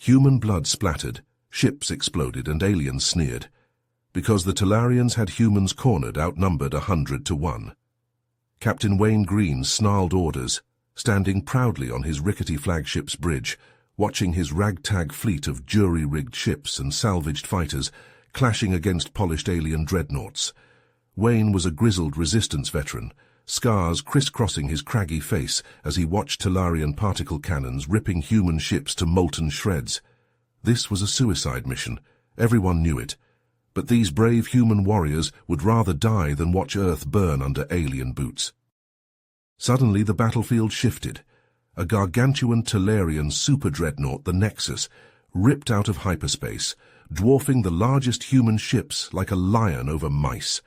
Human blood splattered, ships exploded, and aliens sneered. Because the Talarians had humans cornered, outnumbered 100-1. Captain Wayne Green snarled orders, standing proudly on his rickety flagship's bridge, watching his ragtag fleet of jury-rigged ships and salvaged fighters clashing against polished alien dreadnoughts. Wayne was a grizzled resistance veteran, scars crisscrossing his craggy face as he watched Talarian particle cannons ripping human ships to molten shreds. This was a suicide mission. Everyone knew it. But these brave human warriors would rather die than watch Earth burn under alien boots. Suddenly the battlefield shifted. A gargantuan Talarian super-dreadnought, the Nexus, ripped out of hyperspace, dwarfing the largest human ships like a lion over mice.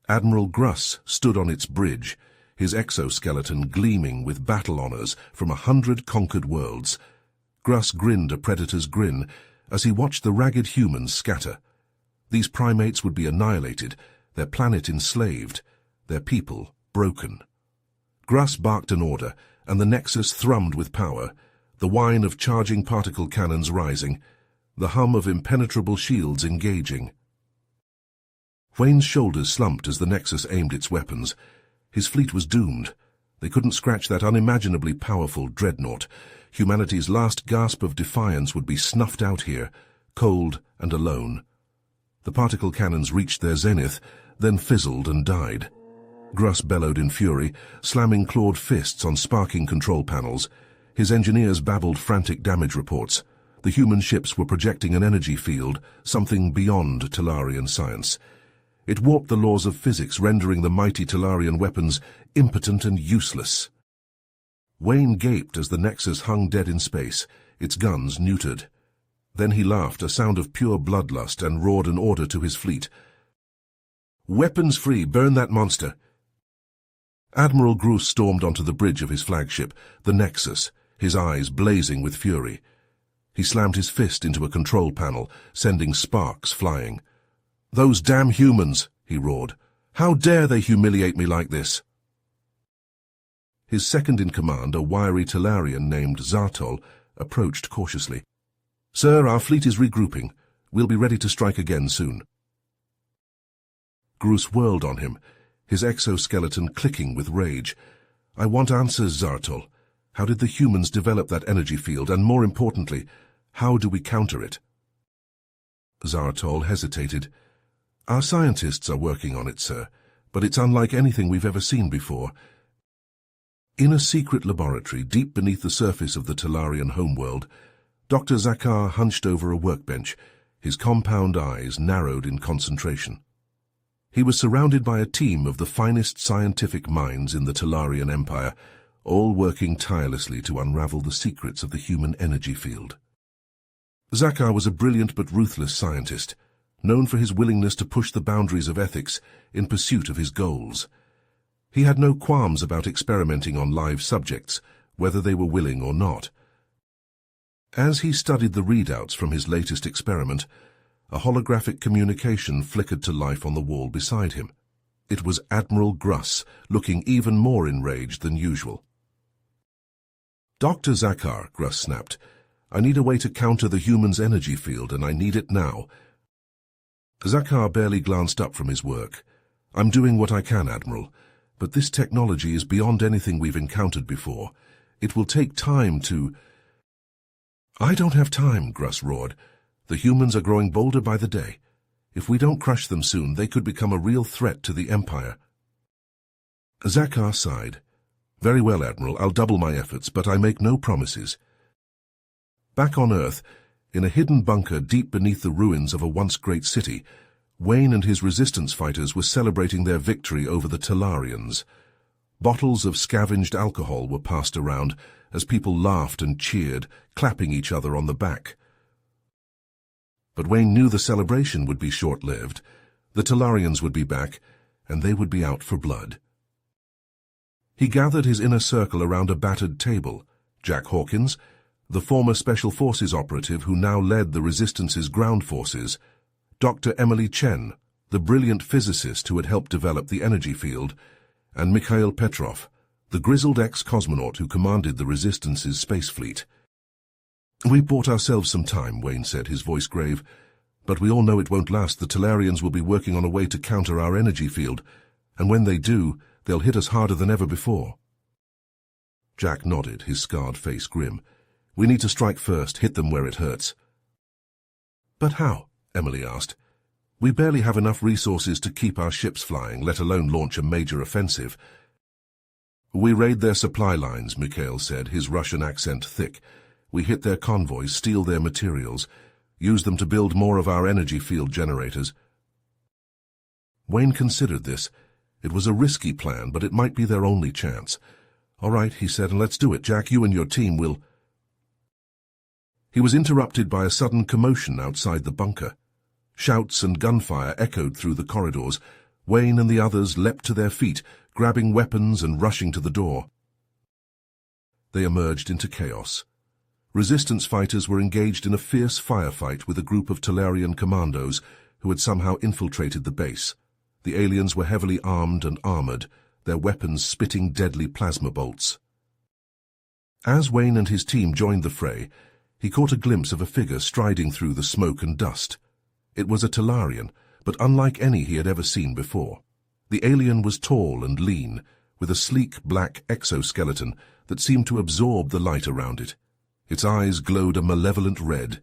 Admiral Gruss stood on its bridge, his exoskeleton gleaming with battle honors from 100 conquered worlds. Gruss grinned a predator's grin as he watched the ragged humans scatter. These primates would be annihilated, their planet enslaved, their people broken. Gruss barked an order, and the Nexus thrummed with power, the whine of charging particle cannons rising, the hum of impenetrable shields engaging. Wayne's shoulders slumped as the Nexus aimed its weapons. His fleet was doomed. They couldn't scratch that unimaginably powerful dreadnought. Humanity's last gasp of defiance would be snuffed out here, cold and alone. The particle cannons reached their zenith, then fizzled and died. Gruss bellowed in fury, slamming clawed fists on sparking control panels. His engineers babbled frantic damage reports. The human ships were projecting an energy field, something beyond Talarian science. It warped the laws of physics, rendering the mighty Talarian weapons impotent and useless. Wayne gaped as the Nexus hung dead in space, its guns neutered. Then he laughed, a sound of pure bloodlust, and roared an order to his fleet. "Weapons free, burn that monster!" Admiral Gruss stormed onto the bridge of his flagship, the Nexus, his eyes blazing with fury. He slammed his fist into a control panel, sending sparks flying. "Those damn humans!" he roared. "How dare they humiliate me like this?" His second-in-command, a wiry Talarian named Zartol, approached cautiously. "Sir, our fleet is regrouping. We'll be ready to strike again soon." Gruss whirled on him, his exoskeleton clicking with rage. "I want answers, Zartol. How did the humans develop that energy field, and more importantly, how do we counter it?" Zartol hesitated. "Our scientists are working on it, sir, but it's unlike anything we've ever seen before. In a secret laboratory deep beneath the surface of the Talarian homeworld, Dr. Zakar hunched over a workbench, his compound eyes narrowed in concentration. He was surrounded by a team of the finest scientific minds in the Talarian Empire, all working tirelessly to unravel the secrets of the human energy field. Zakar was a brilliant but ruthless scientist, known for his willingness to push the boundaries of ethics in pursuit of his goals. He had no qualms about experimenting on live subjects, whether they were willing or not. As he studied the readouts from his latest experiment, a holographic communication flickered to life on the wall beside him. It was Admiral Gruss, looking even more enraged than usual. "Dr. Zakar," Gruss snapped, "I need a way to counter the human's energy field, and I need it now." Zakar barely glanced up from his work. "I'm doing what I can, Admiral, but this technology is beyond anything we've encountered before. It will take time to—" "I don't have time," Gruss roared. "The humans are growing bolder by the day. If we don't crush them soon, they could become a real threat to the Empire." Zakar sighed. "Very well, Admiral, I'll double my efforts, but I make no promises." Back on Earth, in a hidden bunker deep beneath the ruins of a once great city, Wayne and his resistance fighters were celebrating their victory over the Talarians. Bottles of scavenged alcohol were passed around as people laughed and cheered, clapping each other on the back. But Wayne knew the celebration would be short-lived. The Talarians would be back, and they would be out for blood. He gathered his inner circle around a battered table. Jack Hawkins, the former Special Forces operative who now led the Resistance's ground forces, Dr. Emily Chen, the brilliant physicist who had helped develop the energy field, and Mikhail Petrov, the grizzled ex-cosmonaut who commanded the Resistance's space fleet. We bought ourselves some time, Wayne said, his voice grave. But we all know it won't last. The Talarians will be working on a way to counter our energy field, and when they do, they'll hit us harder than ever before. Jack nodded, his scarred face grim. We need to strike first, hit them where it hurts. But how? Emily asked. We barely have enough resources to keep our ships flying, let alone launch a major offensive. We raid their supply lines, Mikhail said, his Russian accent thick. We hit their convoys, steal their materials, use them to build more of our energy field generators. Wayne considered this. It was a risky plan, but it might be their only chance. All right, he said, and let's do it. Jack, you and your team will... He was interrupted by a sudden commotion outside the bunker. Shouts and gunfire echoed through the corridors. Wayne and the others leapt to their feet, grabbing weapons and rushing to the door. They emerged into chaos. Resistance fighters were engaged in a fierce firefight with a group of Talarian commandos who had somehow infiltrated the base. The aliens were heavily armed and armored, their weapons spitting deadly plasma bolts. As Wayne and his team joined the fray, he caught a glimpse of a figure striding through the smoke and dust. It was a Talarian, but unlike any he had ever seen before. The alien was tall and lean, with a sleek black exoskeleton that seemed to absorb the light around it. Its eyes glowed a malevolent red,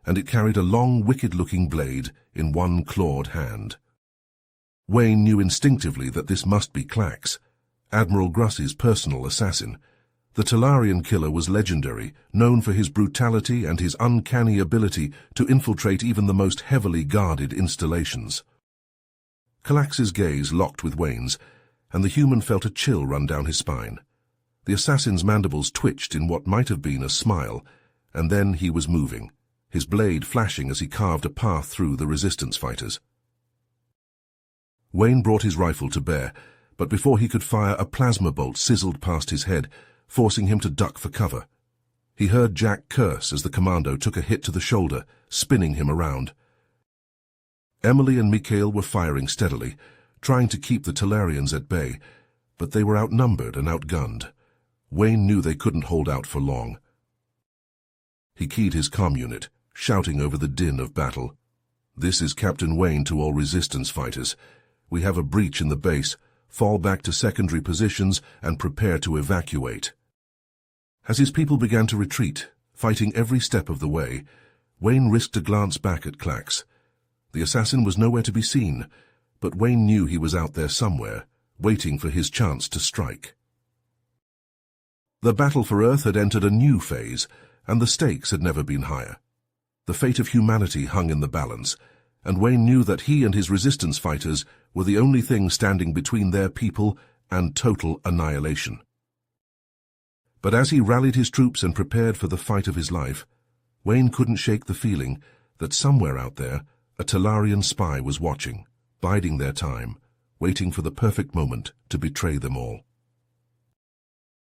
and it carried a long, wicked-looking blade in one clawed hand. Wayne knew instinctively that this must be Clax, Admiral Gruss's personal assassin. The Talarian killer was legendary, known for his brutality and his uncanny ability to infiltrate even the most heavily guarded installations. Clax's gaze locked with Wayne's, and the human felt a chill run down his spine. The assassin's mandibles twitched in what might have been a smile, and then he was moving, his blade flashing as he carved a path through the resistance fighters. Wayne brought his rifle to bear, but before he could fire, a plasma bolt sizzled past his head, forcing him to duck for cover. He heard Jack curse as the commando took a hit to the shoulder, spinning him around. Emily and Mikhail were firing steadily, trying to keep the Talarians at bay, but they were outnumbered and outgunned. Wayne knew they couldn't hold out for long. He keyed his comm unit, shouting over the din of battle. This is Captain Wayne to all resistance fighters. We have a breach in the base. Fall back to secondary positions and prepare to evacuate. As his people began to retreat, fighting every step of the way, Wayne risked a glance back at Clax. The assassin was nowhere to be seen, but Wayne knew he was out there somewhere, waiting for his chance to strike. The battle for Earth had entered a new phase, and the stakes had never been higher. The fate of humanity hung in the balance, and Wayne knew that he and his resistance fighters were the only thing standing between their people and total annihilation. But as he rallied his troops and prepared for the fight of his life, Wayne couldn't shake the feeling that somewhere out there a Talarian spy was watching, biding their time, waiting for the perfect moment to betray them all.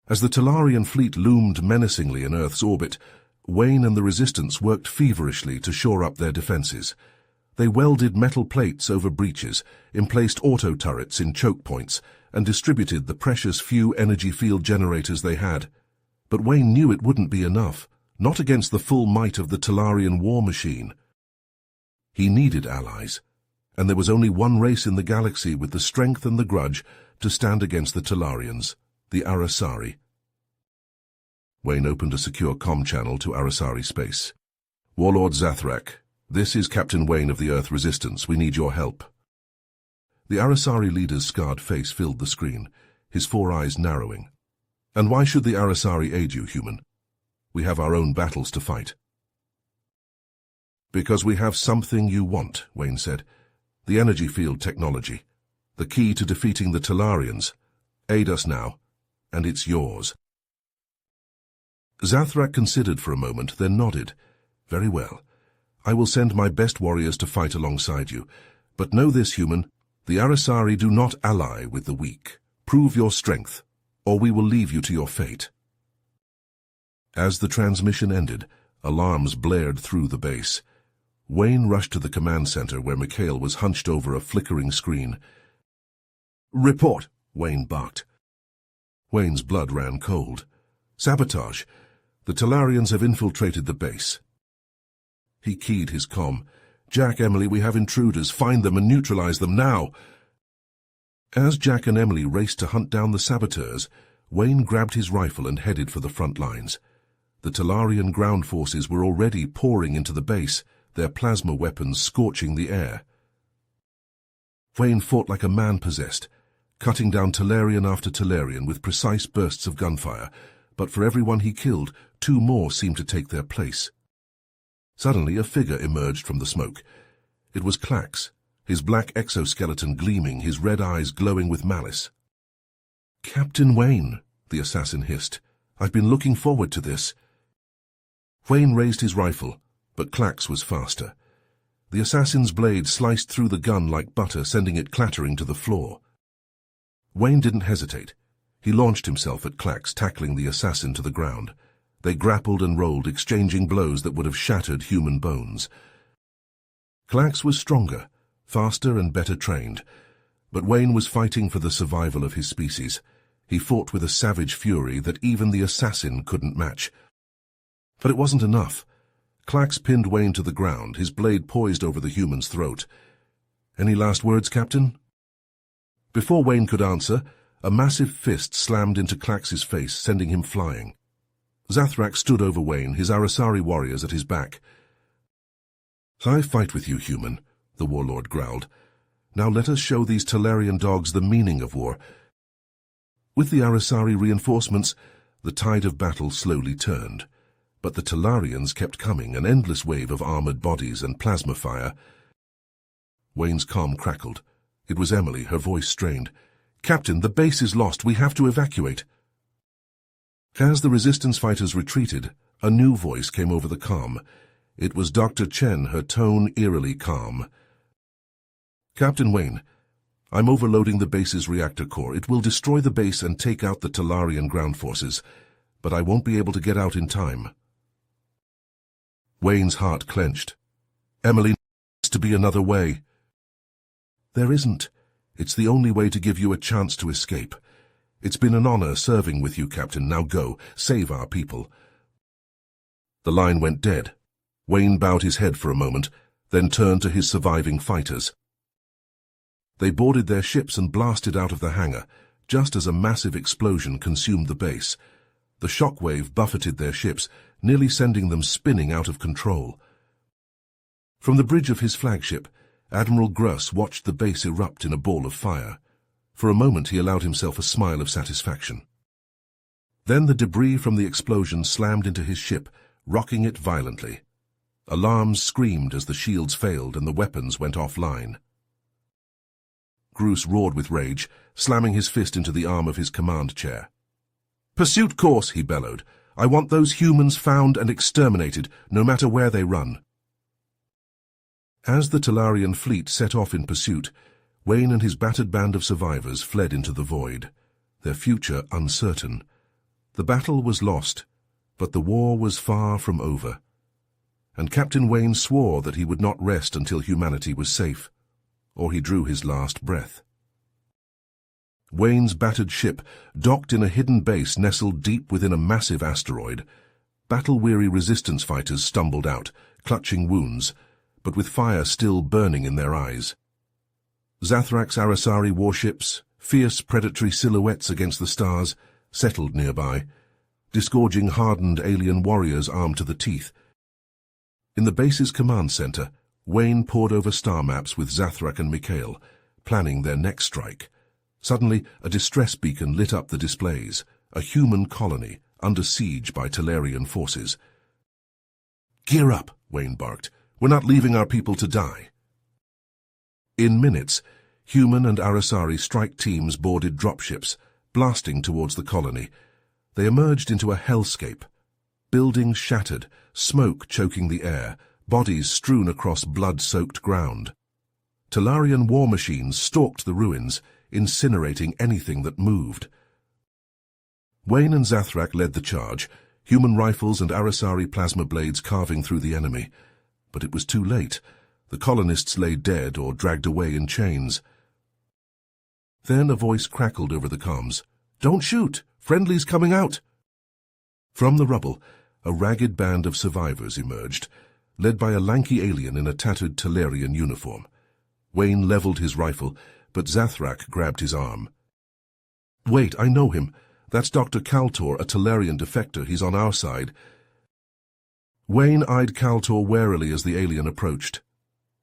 As the Talarian fleet loomed menacingly in Earth's orbit, Wayne and the Resistance worked feverishly to shore up their defenses. They welded metal plates over breaches, emplaced auto-turrets in choke points, and distributed the precious few energy field generators they had. But Wayne knew it wouldn't be enough, not against the full might of the Talarian war machine. He needed allies, and there was only one race in the galaxy with the strength and the grudge to stand against the Talarians, the Arasari. Wayne opened a secure comm channel to Arasari space. Warlord Zathrak, this is Captain Wayne of the Earth Resistance. We need your help. The Arasari leader's scarred face filled the screen, his four eyes narrowing. And why should the Arasari aid you, human? We have our own battles to fight. Because we have something you want, Wayne said. The energy field technology. The key to defeating the Talarians. Aid us now, and it's yours. Zathrak considered for a moment, then nodded. Very well. I will send my best warriors to fight alongside you. But know this, human. The Arasari do not ally with the weak. Prove your strength, or we will leave you to your fate. As the transmission ended, alarms blared through the base. Wayne rushed to the command center where Mikhail was hunched over a flickering screen. Report, Wayne barked. Wayne's blood ran cold. Sabotage. The Talarians have infiltrated the base. He keyed his comm. Jack, Emily, we have intruders. Find them and neutralize them now. As Jack and Emily raced to hunt down the saboteurs, Wayne grabbed his rifle and headed for the front lines. The Talarian ground forces were already pouring into the base, their plasma weapons scorching the air. Wayne fought like a man possessed, cutting down Talarian after Talarian with precise bursts of gunfire, but for every one he killed, 2 more seemed to take their place. Suddenly a figure emerged from the smoke. It was Clax, his black exoskeleton gleaming, his red eyes glowing with malice. "Captain Wayne," the assassin hissed. "I've been looking forward to this." Wayne raised his rifle, but Clax was faster. The assassin's blade sliced through the gun like butter, sending it clattering to the floor. Wayne didn't hesitate. He launched himself at Clax, tackling the assassin to the ground. They grappled and rolled, exchanging blows that would have shattered human bones. Clax was stronger, faster and better trained, but Wayne was fighting for the survival of his species. He fought with a savage fury that even the assassin couldn't match. But it wasn't enough. Clax pinned Wayne to the ground, his blade poised over the human's throat. "Any last words, Captain?" Before Wayne could answer, a massive fist slammed into Clax's face, sending him flying. Zathrak stood over Wayne, his Arasari warriors at his back. "I fight with you, human," the warlord growled. "Now let us show these Talarian dogs the meaning of war." With the Arasari reinforcements, the tide of battle slowly turned. But the Talarians kept coming, an endless wave of armored bodies and plasma fire. Wayne's comm crackled. It was Emily, her voice strained. "Captain, the base is lost. We have to evacuate." As the resistance fighters retreated, a new voice came over the comm. It was Dr. Chen, her tone eerily calm. "Captain Wayne, I'm overloading the base's reactor core. It will destroy the base and take out the Talarian ground forces, but I won't be able to get out in time." Wayne's heart clenched. "Emily, needs to be another way." "There isn't. It's the only way to give you a chance to escape. It's been an honor serving with you, Captain. Now go, save our people." The line went dead. Wayne bowed his head for a moment, then turned to his surviving fighters. They boarded their ships and blasted out of the hangar, just as a massive explosion consumed the base. The shockwave buffeted their ships, nearly sending them spinning out of control. From the bridge of his flagship, Admiral Gruss watched the base erupt in a ball of fire. For a moment he allowed himself a smile of satisfaction. Then the debris from the explosion slammed into his ship, rocking it violently. Alarms screamed as the shields failed and the weapons went offline. Gruss roared with rage, slamming his fist into the arm of his command chair. "Pursuit course," he bellowed. "I want those humans found and exterminated, no matter where they run." As the Talarian fleet set off in pursuit, Wayne and his battered band of survivors fled into the void, their future uncertain. The battle was lost, but the war was far from over. And Captain Wayne swore that he would not rest until humanity was safe, or he drew his last breath. Wayne's battered ship docked in a hidden base nestled deep within a massive asteroid. Battle-weary resistance fighters stumbled out, clutching wounds, but with fire still burning in their eyes. Zathrak's Arasari warships, fierce predatory silhouettes against the stars, settled nearby, disgorging hardened alien warriors armed to the teeth. In the base's command center, Wayne pored over star maps with Zathrak and Mikhail, planning their next strike. Suddenly, a distress beacon lit up the displays, a human colony under siege by Talarian forces. "Gear up," Wayne barked. "We're not leaving our people to die." In minutes, human and Arasari strike teams boarded dropships, blasting towards the colony. They emerged into a hellscape. Buildings shattered, smoke choking the air, bodies strewn across blood-soaked ground. Talarian war machines stalked the ruins, incinerating anything that moved. Wayne and Zathrak led the charge, human rifles and Arasari plasma blades carving through the enemy. But it was too late. The colonists lay dead or dragged away in chains. Then a voice crackled over the comms. "Don't shoot! Friendly's coming out!" From the rubble, a ragged band of survivors emerged, led by a lanky alien in a tattered Talarian uniform. Wayne leveled his rifle, but Zathrak grabbed his arm. "Wait, I know him. That's Dr. Kaltor, a Talarian defector. He's on our side." Wayne eyed Kaltor warily as the alien approached.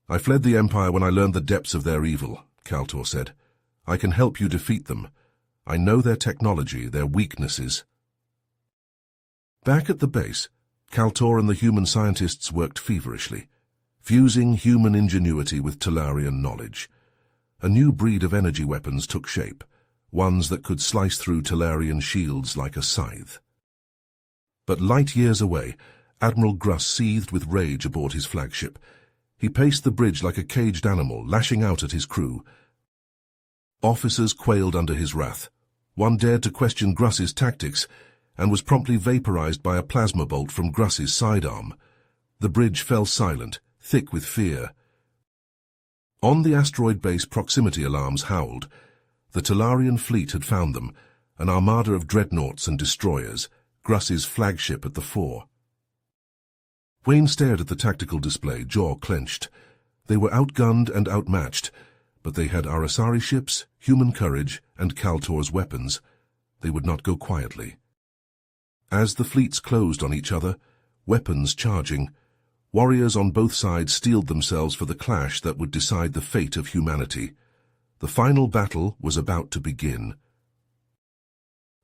"I fled the Empire when I learned the depths of their evil," Kaltor said. "I can help you defeat them. I know their technology, their weaknesses." Back at the base, Kaltor and the human scientists worked feverishly, fusing human ingenuity with Talarian knowledge. A new breed of energy weapons took shape, ones that could slice through Talarian shields like a scythe. But light years away, Admiral Gruss seethed with rage aboard his flagship. He paced the bridge like a caged animal, lashing out at his crew. Officers quailed under his wrath. One dared to question Gruss's tactics, and was promptly vaporized by a plasma bolt from Gruss's sidearm. The bridge fell silent, thick with fear. On the asteroid base, proximity alarms howled. The Talarian fleet had found them, an armada of dreadnoughts and destroyers, Gruss's flagship at the fore. Wayne stared at the tactical display, jaw clenched. They were outgunned and outmatched, but they had Arasari ships, human courage, and Kaltor's weapons. They would not go quietly. As the fleets closed on each other, weapons charging, warriors on both sides steeled themselves for the clash that would decide the fate of humanity. The final battle was about to begin.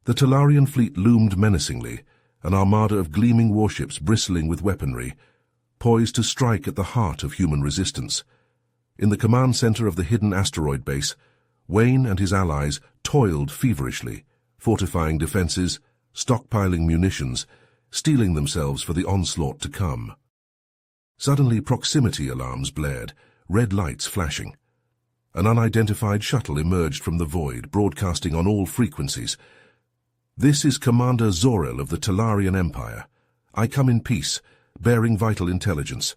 The Talarian fleet loomed menacingly, an armada of gleaming warships bristling with weaponry, poised to strike at the heart of human resistance. In the command center of the hidden asteroid base, Wayne and his allies toiled feverishly, fortifying defenses, stockpiling munitions, steeling themselves for the onslaught to come. Suddenly, proximity alarms blared, red lights flashing. An unidentified shuttle emerged from the void, broadcasting on all frequencies. "This is Commander Zor-El of the Talarian Empire. I come in peace, bearing vital intelligence.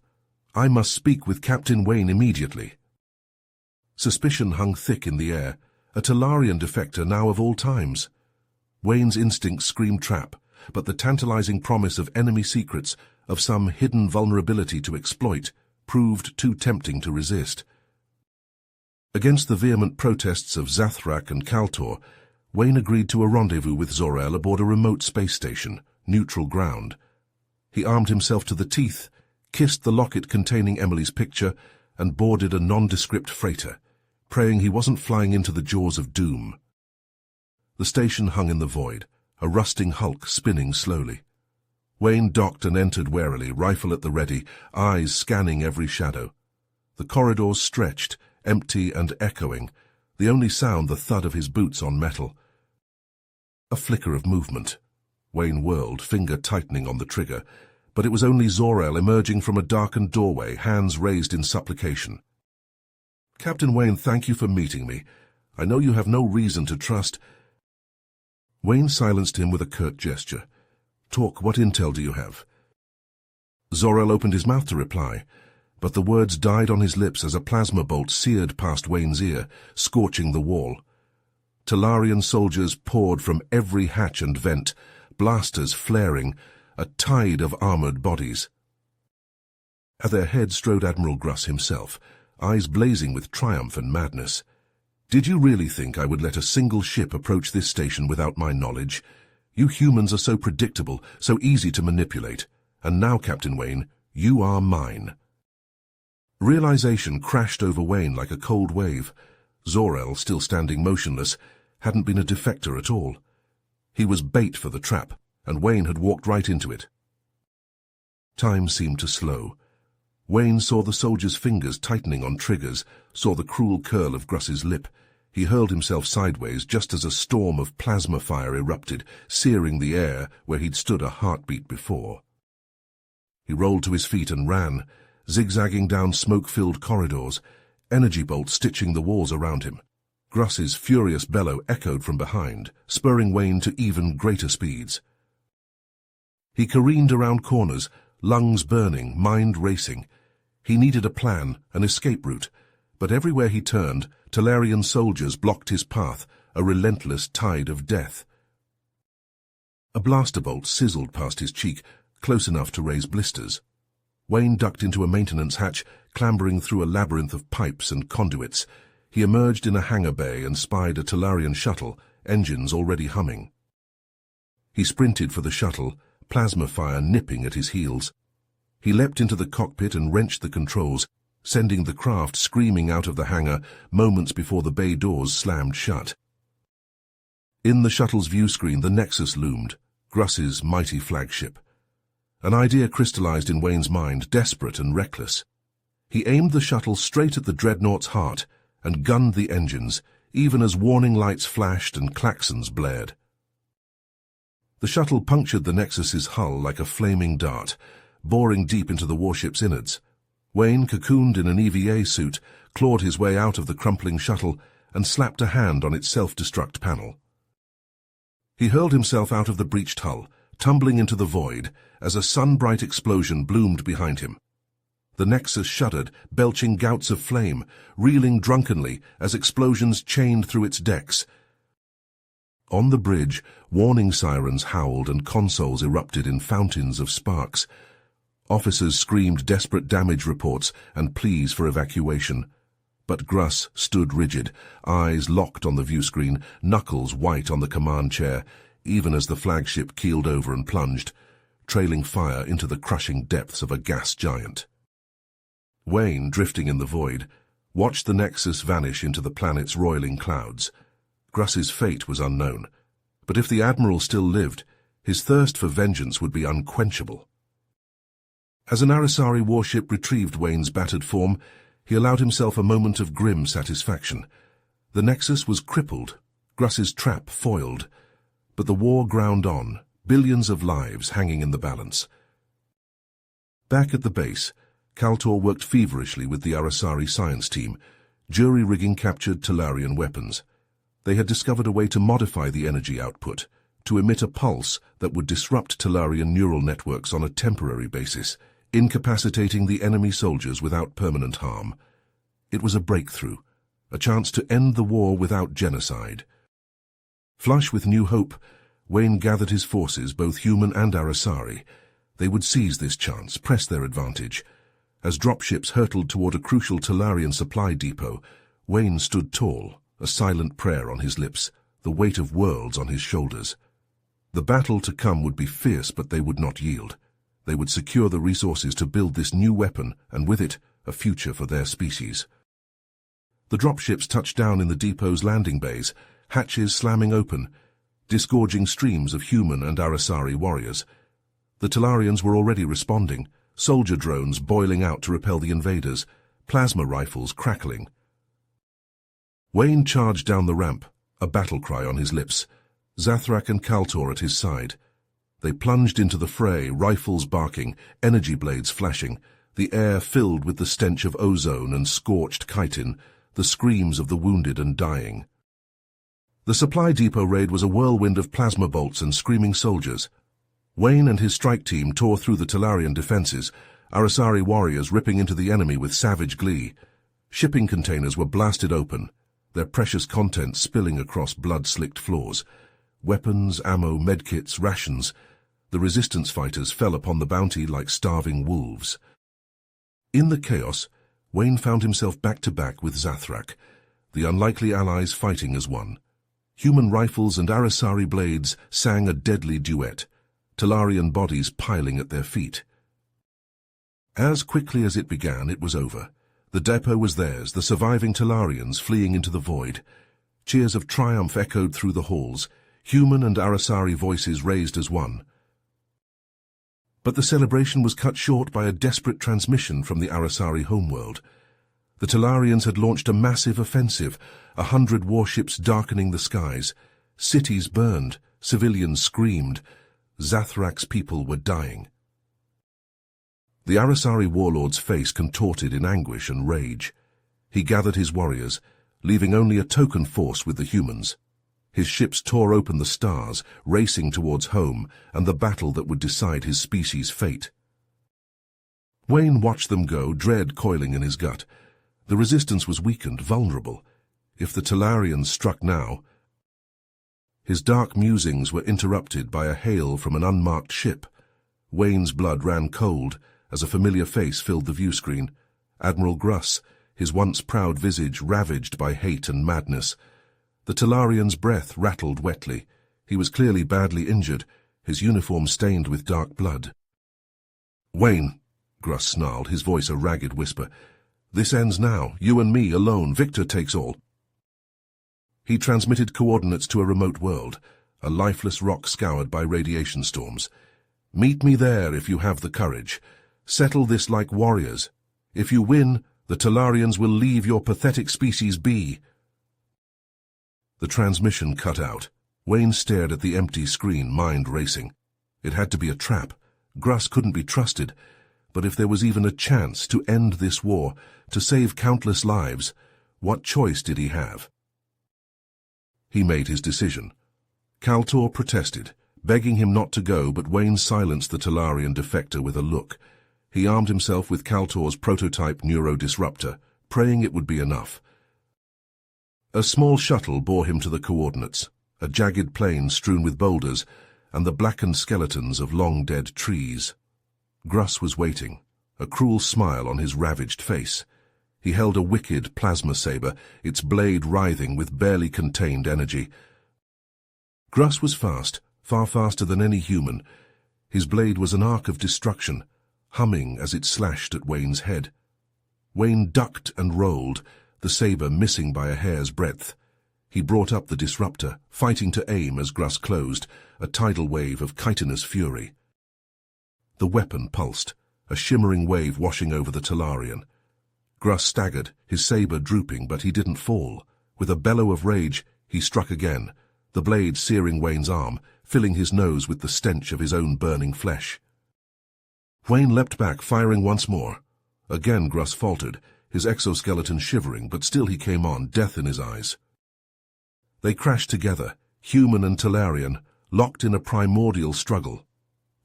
I must speak with Captain Wayne immediately." Suspicion hung thick in the air, a Talarian defector now of all times. Wayne's instincts screamed trap, but the tantalizing promise of enemy secrets, of some hidden vulnerability to exploit, proved too tempting to resist. Against the vehement protests of Zathrak and Kaltor, Wayne agreed to a rendezvous with Zor-El aboard a remote space station, neutral ground. He armed himself to the teeth, kissed the locket containing Emily's picture, and boarded a nondescript freighter, praying he wasn't flying into the jaws of doom. The station hung in the void, a rusting hulk spinning slowly. Wayne docked and entered warily, rifle at the ready, eyes scanning every shadow. The corridors stretched, empty and echoing, the only sound the thud of his boots on metal. A flicker of movement. Wayne whirled, finger tightening on the trigger, but it was only Zor-El emerging from a darkened doorway, hands raised in supplication. "Captain Wayne, thank you for meeting me. I know you have no reason to trust—" Wayne silenced him with a curt gesture. "Talk, what intel do you have?" Zor-El opened his mouth to reply, but the words died on his lips as a plasma bolt seared past Wayne's ear, scorching the wall. Talarian soldiers poured from every hatch and vent, blasters flaring, a tide of armored bodies. At their head strode Admiral Gruss himself, eyes blazing with triumph and madness. "Did you really think I would let a single ship approach this station without my knowledge? You humans are so predictable, so easy to manipulate. And now, Captain Wayne, you are mine." Realization crashed over Wayne like a cold wave. Zor-El, still standing motionless, hadn't been a defector at all. He was bait for the trap, and Wayne had walked right into it. Time seemed to slow. Wayne saw the soldier's fingers tightening on triggers, saw the cruel curl of Gruss's lip. He hurled himself sideways just as a storm of plasma fire erupted, searing the air where he'd stood a heartbeat before. He rolled to his feet and ran, zigzagging down smoke-filled corridors, energy bolts stitching the walls around him. Gruss's furious bellow echoed from behind, spurring Wayne to even greater speeds. He careened around corners, lungs burning, mind racing. He needed a plan, an escape route, but everywhere he turned, Talarian soldiers blocked his path, a relentless tide of death. A blaster bolt sizzled past his cheek, close enough to raise blisters. Wayne ducked into a maintenance hatch, clambering through a labyrinth of pipes and conduits. He emerged in a hangar bay and spied a Talarian shuttle, engines already humming. He sprinted for the shuttle, plasma fire nipping at his heels. He leapt into the cockpit and wrenched the controls, sending the craft screaming out of the hangar moments before the bay doors slammed shut. In the shuttle's viewscreen, the Nexus loomed, Gruss's mighty flagship. An idea crystallized in Wayne's mind, desperate and reckless. He aimed the shuttle straight at the dreadnought's heart and gunned the engines, even as warning lights flashed and klaxons blared. The shuttle punctured the Nexus's hull like a flaming dart, boring deep into the warship's innards. Wayne, cocooned in an EVA suit, clawed his way out of the crumpling shuttle and slapped a hand on its self-destruct panel. He hurled himself out of the breached hull, tumbling into the void as a sun-bright explosion bloomed behind him. The Nexus shuddered, belching gouts of flame, reeling drunkenly as explosions chained through its decks. On the bridge, warning sirens howled and consoles erupted in fountains of sparks. Officers screamed desperate damage reports and pleas for evacuation. But Gruss stood rigid, eyes locked on the viewscreen, knuckles white on the command chair, even as the flagship keeled over and plunged, trailing fire into the crushing depths of a gas giant. Wayne, drifting in the void, watched the Nexus vanish into the planet's roiling clouds. Gruss's fate was unknown, but if the Admiral still lived, his thirst for vengeance would be unquenchable. As an Arasari warship retrieved Wayne's battered form, he allowed himself a moment of grim satisfaction. The Nexus was crippled, Gruss's trap foiled, but the war ground on, billions of lives hanging in the balance. Back at the base, Kaltor worked feverishly with the Arasari science team, jury-rigging captured Talarian weapons. They had discovered a way to modify the energy output, to emit a pulse that would disrupt Talarian neural networks on a temporary basis, incapacitating the enemy soldiers without permanent harm. It was a breakthrough, a chance to end the war without genocide. Flush with new hope, Wayne gathered his forces, both human and Arasari. They would seize this chance, press their advantage. As dropships hurtled toward a crucial Talarian supply depot, Wayne stood tall, a silent prayer on his lips, the weight of worlds on his shoulders. The battle to come would be fierce, but they would not yield. They would secure the resources to build this new weapon, and with it, a future for their species. The dropships touched down in the depot's landing bays, hatches slamming open, disgorging streams of human and Arasari warriors. The Talarians were already responding, soldier drones boiling out to repel the invaders, plasma rifles crackling. Wayne charged down the ramp, a battle cry on his lips, Zathrak and Kaltor at his side. They plunged into the fray, rifles barking, energy blades flashing, the air filled with the stench of ozone and scorched chitin, the screams of the wounded and dying. The supply depot raid was a whirlwind of plasma bolts and screaming soldiers. Wayne and his strike team tore through the Talarian defenses, Arasari warriors ripping into the enemy with savage glee. Shipping containers were blasted open, their precious contents spilling across blood-slicked floors. Weapons, ammo, medkits, rations. The resistance fighters fell upon the bounty like starving wolves. In the chaos, Wayne found himself back-to-back with Zathrak, the unlikely allies fighting as one. Human rifles and Arasari blades sang a deadly duet, Talarian bodies piling at their feet. As quickly as it began, it was over. The depot was theirs, the surviving Talarians fleeing into the void. Cheers of triumph echoed through the halls, human and Arasari voices raised as one. But the celebration was cut short by a desperate transmission from the Arasari homeworld. The Talarians had launched a massive offensive, 100 warships darkening the skies. Cities burned, civilians screamed. Zathrak's people were dying. The Arasari warlord's face contorted in anguish and rage. He gathered his warriors, leaving only a token force with the humans. His ships tore open the stars, racing towards home and the battle that would decide his species' fate. Wayne watched them go, dread coiling in his gut. The resistance was weakened, vulnerable. If the Talarians struck now... His dark musings were interrupted by a hail from an unmarked ship. Wayne's blood ran cold as a familiar face filled the viewscreen. Admiral Gruss, his once proud visage ravaged by hate and madness. The Talarian's breath rattled wetly. He was clearly badly injured, his uniform stained with dark blood. "Wayne," Gruss snarled, his voice a ragged whisper, "this ends now. You and me alone. Victor takes all." He transmitted coordinates to a remote world, a lifeless rock scoured by radiation storms. "Meet me there if you have the courage. Settle this like warriors. If you win, the Talarians will leave your pathetic species be." The transmission cut out. Wayne stared at the empty screen, mind racing. It had to be a trap. Gruss couldn't be trusted. But if there was even a chance to end this war, to save countless lives, what choice did he have? He made his decision. Kaltor protested, begging him not to go, but Wayne silenced the Talarian defector with a look. He armed himself with Kaltor's prototype neurodisruptor, praying it would be enough. A small shuttle bore him to the coordinates, a jagged plain strewn with boulders and the blackened skeletons of long-dead trees. Gruss was waiting, a cruel smile on his ravaged face. He held a wicked plasma saber, its blade writhing with barely contained energy. Gruss was fast, far faster than any human. His blade was an arc of destruction, humming as it slashed at Wayne's head. Wayne ducked and rolled, the saber missing by a hair's breadth. He brought up the disruptor, fighting to aim as Gruss closed, a tidal wave of chitinous fury. The weapon pulsed, a shimmering wave washing over the Talarian. Gruss staggered, his saber drooping, but he didn't fall. With a bellow of rage, he struck again, the blade searing Wayne's arm, filling his nose with the stench of his own burning flesh. Wayne leapt back, firing once more. Again Gruss faltered, his exoskeleton shivering, but still he came on, death in his eyes. They crashed together, human and Talarian, locked in a primordial struggle.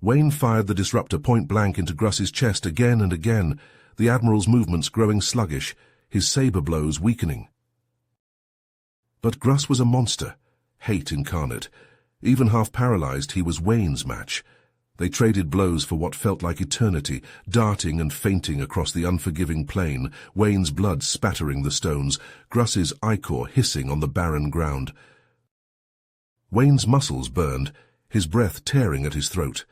Wayne fired the disruptor point-blank into Gruss's chest again and again, the Admiral's movements growing sluggish, his saber blows weakening. But Gruss was a monster, hate incarnate. Even half-paralyzed, he was Wayne's match. They traded blows for what felt like eternity, darting and feinting across the unforgiving plain, Wayne's blood spattering the stones, Gruss's ichor hissing on the barren ground. Wayne's muscles burned, his breath tearing at his throat.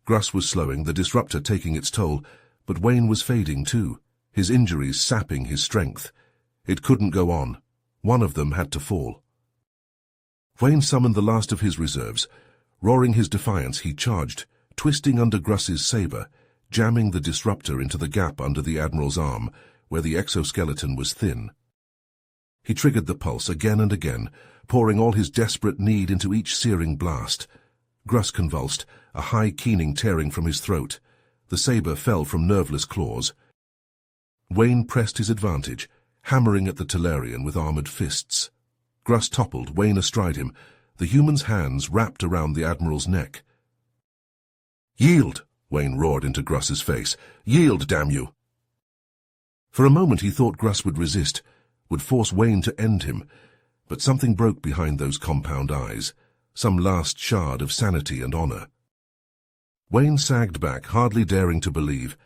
Gruss was slowing, the disruptor taking its toll, but Wayne was fading too, his injuries sapping his strength. It couldn't go on. One of them had to fall. Wayne summoned the last of his reserves. Roaring his defiance, he charged, twisting under Gruss's saber, jamming the disruptor into the gap under the Admiral's arm, where the exoskeleton was thin. He triggered the pulse again and again, pouring all his desperate need into each searing blast. Gruss convulsed, a high keening tearing from his throat. The saber fell from nerveless claws. Wayne pressed his advantage, hammering at the Talarian with armored fists. Gruss toppled, Wayne astride him, the human's hands wrapped around the Admiral's neck. "Yield!" Wayne roared into Gruss's face. "Yield, damn you!" For a moment he thought Gruss would resist, would force Wayne to end him, but something broke behind those compound eyes, some last shard of sanity and honor. Wayne sagged back, hardly daring to believe.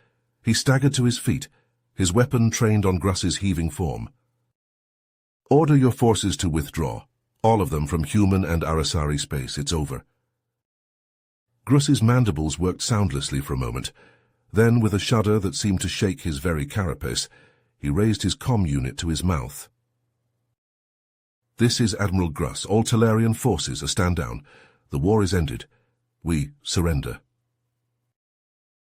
He staggered to his feet, his weapon trained on Gruss's heaving form. "Order your forces to withdraw, all of them from human and Arasari space. It's over." Gruss's mandibles worked soundlessly for a moment. Then, with a shudder that seemed to shake his very carapace, he raised his comm unit to his mouth. "This is Admiral Gruss. All Talarian forces are stand down. The war is ended. We surrender."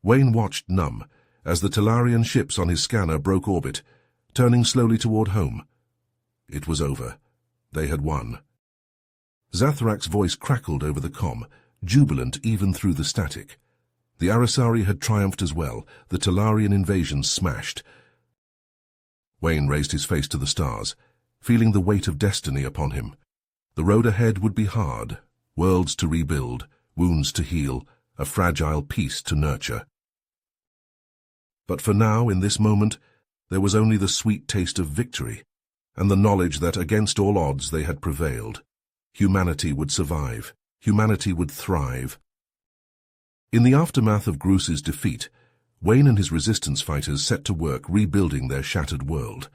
Wayne watched numb as the Talarian ships on his scanner broke orbit, turning slowly toward home. It was over. They had won. Zathrak's voice crackled over the comm, jubilant even through the static. The Arasari had triumphed as well, the Talarian invasion smashed. Wayne raised his face to the stars, feeling the weight of destiny upon him. The road ahead would be hard, worlds to rebuild, wounds to heal, a fragile peace to nurture. But for now, in this moment, there was only the sweet taste of victory, and the knowledge that against all odds they had prevailed. Humanity would survive. Humanity would thrive. In the aftermath of Gruce's defeat, Wayne and his resistance fighters set to work rebuilding their shattered world.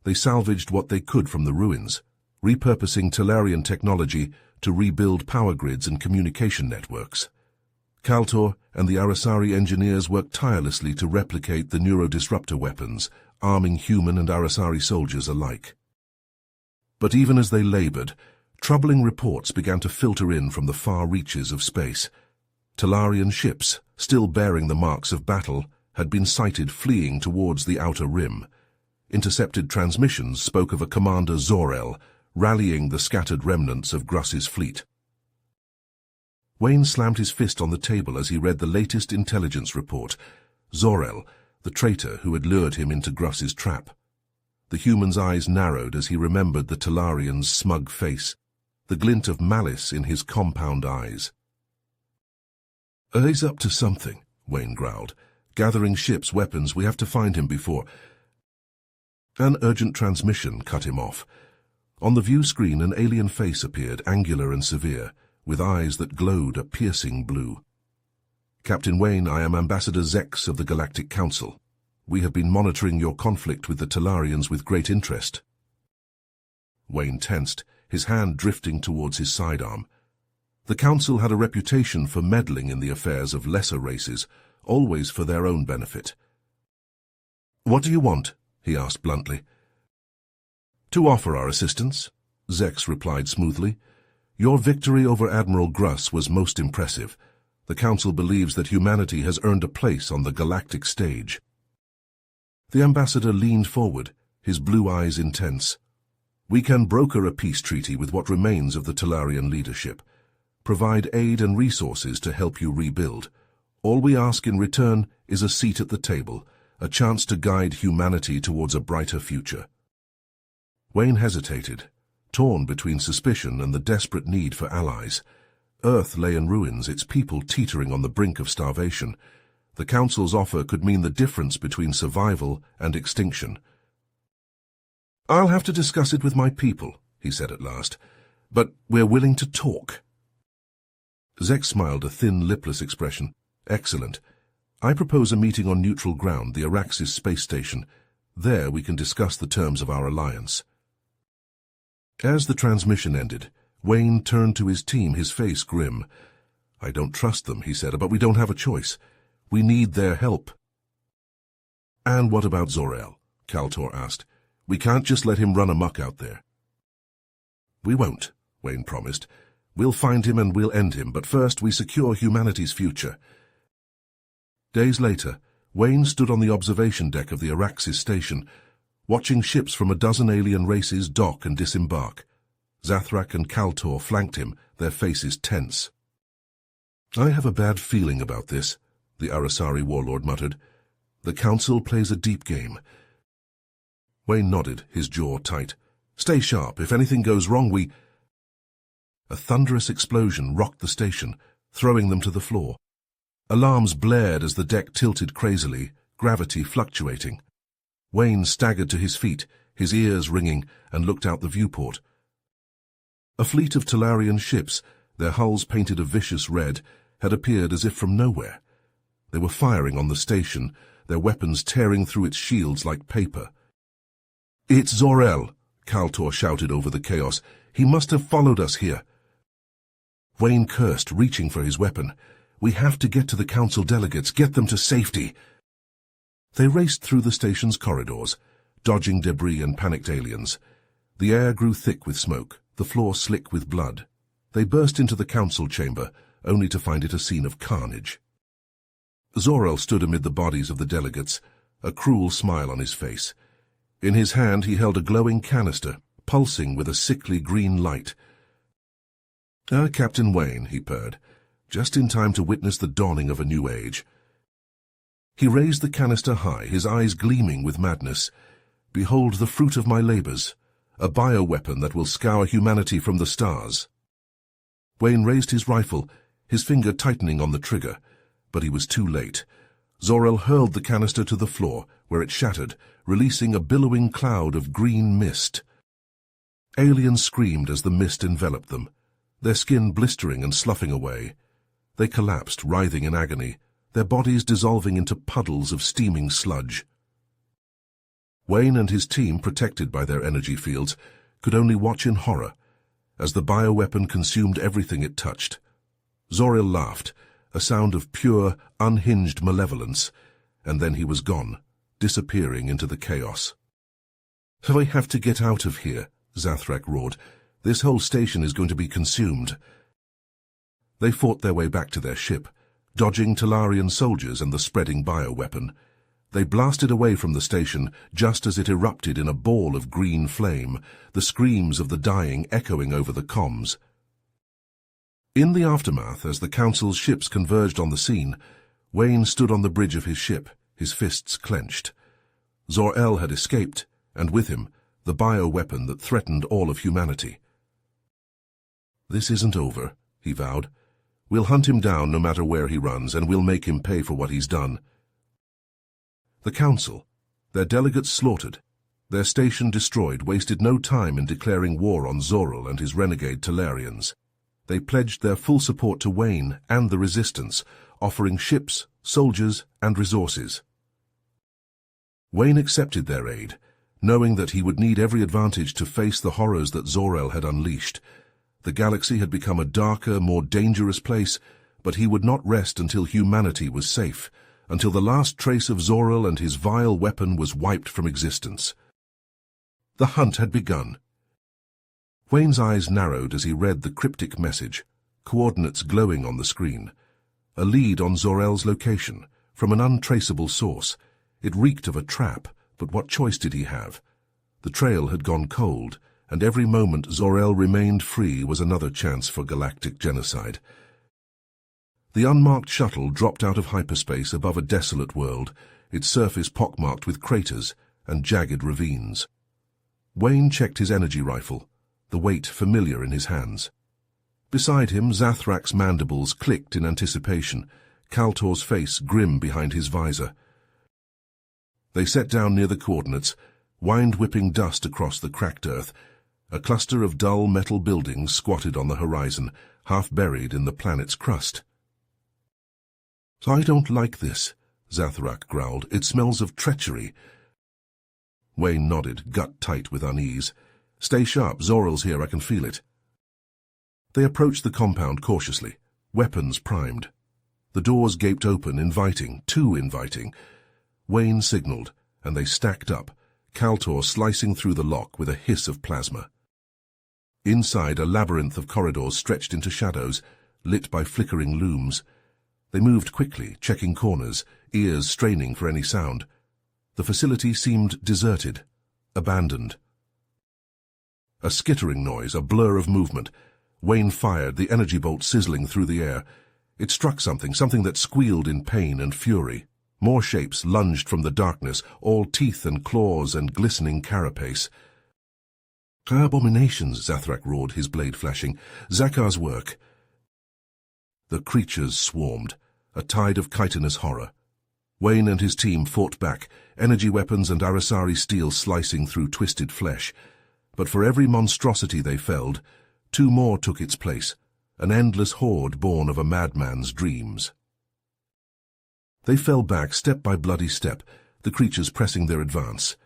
They salvaged what they could from the ruins, repurposing Talarian technology to rebuild power grids and communication networks. Kaltor and the Arasari engineers worked tirelessly to replicate the neurodisruptor weapons, arming human and Arasari soldiers alike. But even as they labored, troubling reports began to filter in from the far reaches of space. Talarian ships, still bearing the marks of battle, had been sighted fleeing towards the outer rim. Intercepted transmissions spoke of a Commander Zor-El, rallying the scattered remnants of Gruss's fleet. Wayne slammed his fist on the table as he read the latest intelligence report. Zor-El, the traitor who had lured him into Gruss's trap. The human's eyes narrowed as he remembered the Talarian's smug face, the glint of malice in his compound eyes. "He's up to something," Wayne growled. "Gathering ships, weapons, we have to find him before—" An urgent transmission cut him off. On the view screen, an alien face appeared, angular and severe, with eyes that glowed a piercing blue. "Captain Wayne, I am Ambassador Zex of the Galactic Council. We have been monitoring your conflict with the Talarians with great interest." Wayne tensed, his hand drifting towards his sidearm. The Council had a reputation for meddling in the affairs of lesser races, always for their own benefit. "What do you want?" he asked bluntly. "To offer our assistance," Zex replied smoothly. "Your victory over Admiral Gruss was most impressive. The Council believes that humanity has earned a place on the galactic stage." The ambassador leaned forward, his blue eyes intense. "We can broker a peace treaty with what remains of the Talarian leadership, provide aid and resources to help you rebuild. All we ask in return is a seat at the table, a chance to guide humanity towards a brighter future." Wayne hesitated, torn between suspicion and the desperate need for allies. Earth lay in ruins, its people teetering on the brink of starvation. The Council's offer could mean the difference between survival and extinction. "I'll have to discuss it with my people," he said at last, "but we're willing to talk." Zex smiled, a thin, lipless expression. "Excellent. I propose a meeting on neutral ground, the Araxis space station. There we can discuss the terms of our alliance." As the transmission ended, Wayne turned to his team, his face grim. "I don't trust them," he said, "but we don't have a choice. We need their help." "And what about Zor-El?" Kaltor asked. "We can't just let him run amok out there." "We won't," Wayne promised. "We'll find him and we'll end him, but first we secure humanity's future." Days later, Wayne stood on the observation deck of the Araxis station, watching ships from a dozen alien races dock and disembark. Zathrak and Kaltor flanked him, their faces tense. "I have a bad feeling about this," the Arasari warlord muttered. "The Council plays a deep game." Wayne nodded, his jaw tight. "Stay sharp. If anything goes wrong, we—" A thunderous explosion rocked the station, throwing them to the floor. Alarms blared as the deck tilted crazily, gravity fluctuating. Wayne staggered to his feet, his ears ringing, and looked out the viewport. A fleet of Talarian ships, their hulls painted a vicious red, had appeared as if from nowhere. They were firing on the station, their weapons tearing through its shields like paper. "It's Zor-El," Kaltor shouted over the chaos. "He must have followed us here." Wayne cursed, reaching for his weapon. "We have to get to the Council delegates, get them to safety." They raced through the station's corridors, dodging debris and panicked aliens. The air grew thick with smoke, the floor slick with blood. They burst into the Council chamber, only to find it a scene of carnage. Zor-El stood amid the bodies of the delegates, a cruel smile on his face. In his hand he held a glowing canister, pulsing with a sickly green light. "Ah, Captain Wayne," he purred, "just in time to witness the dawning of a new age." He raised the canister high, his eyes gleaming with madness. "Behold the fruit of my labors, a bioweapon that will scour humanity from the stars." Wayne raised his rifle, his finger tightening on the trigger, but he was too late. Zor-El hurled the canister to the floor, where it shattered, releasing a billowing cloud of green mist. Aliens screamed as the mist enveloped them, their skin blistering and sloughing away. They collapsed, writhing in agony, their bodies dissolving into puddles of steaming sludge. Wayne and his team, protected by their energy fields, could only watch in horror as the bioweapon consumed everything it touched. Zor-El laughed, a sound of pure, unhinged malevolence, and then he was gone, disappearing into the chaos. "I have to get out of here," Zathrak roared. "This whole station is going to be consumed." They fought their way back to their ship, dodging Talarian soldiers and the spreading bioweapon. They blasted away from the station just as it erupted in a ball of green flame, the screams of the dying echoing over the comms. In the aftermath, as the Council's ships converged on the scene, Wayne stood on the bridge of his ship, his fists clenched. Zor-El had escaped, and with him, the bioweapon that threatened all of humanity. "This isn't over," he vowed. "We'll hunt him down no matter where he runs, and we'll make him pay for what he's done." The Council, their delegates slaughtered, their station destroyed, wasted no time in declaring war on Zor-El and his renegade Talarians. They pledged their full support to Wayne and the Resistance, offering ships, soldiers, and resources. Wayne accepted their aid, knowing that he would need every advantage to face the horrors that Zor-El had unleashed. The galaxy had become a darker, more dangerous place, but he would not rest until humanity was safe, until the last trace of Zor-El and his vile weapon was wiped from existence. The hunt had begun. Wayne's eyes narrowed as he read the cryptic message, coordinates glowing on the screen. A lead on Zor-El's location, from an untraceable source. It reeked of a trap, but what choice did he have? The trail had gone cold, and every moment Zor-El remained free was another chance for galactic genocide. The unmarked shuttle dropped out of hyperspace above a desolate world, its surface pockmarked with craters and jagged ravines. Wayne checked his energy rifle, the weight familiar in his hands. Beside him, Zathrak's mandibles clicked in anticipation, Kaltor's face grim behind his visor. They set down near the coordinates, wind-whipping dust across the cracked earth. A cluster of dull metal buildings squatted on the horizon, half buried in the planet's crust. "I don't like this," Zathrak growled. "It smells of treachery." Wayne nodded, gut tight with unease. "Stay sharp, Zor-El's here, I can feel it." They approached the compound cautiously, weapons primed. The doors gaped open, inviting, too inviting. Wayne signaled, and they stacked up, Kaltor slicing through the lock with a hiss of plasma. Inside, a labyrinth of corridors stretched into shadows, lit by flickering looms. They moved quickly, checking corners, ears straining for any sound. The facility seemed deserted, abandoned. A skittering noise, a blur of movement. Wayne fired, the energy bolt sizzling through the air. It struck something that squealed in pain and fury. More shapes lunged from the darkness, all teeth and claws and glistening carapace. "Abominations," Zathrak roared, his blade flashing. "Zakar's work." The creatures swarmed, a tide of chitinous horror. Wayne and his team fought back, energy weapons and Arasari steel slicing through twisted flesh. But for every monstrosity they felled, two more took its place, an endless horde born of a madman's dreams. They fell back step by bloody step, the creatures pressing their advance.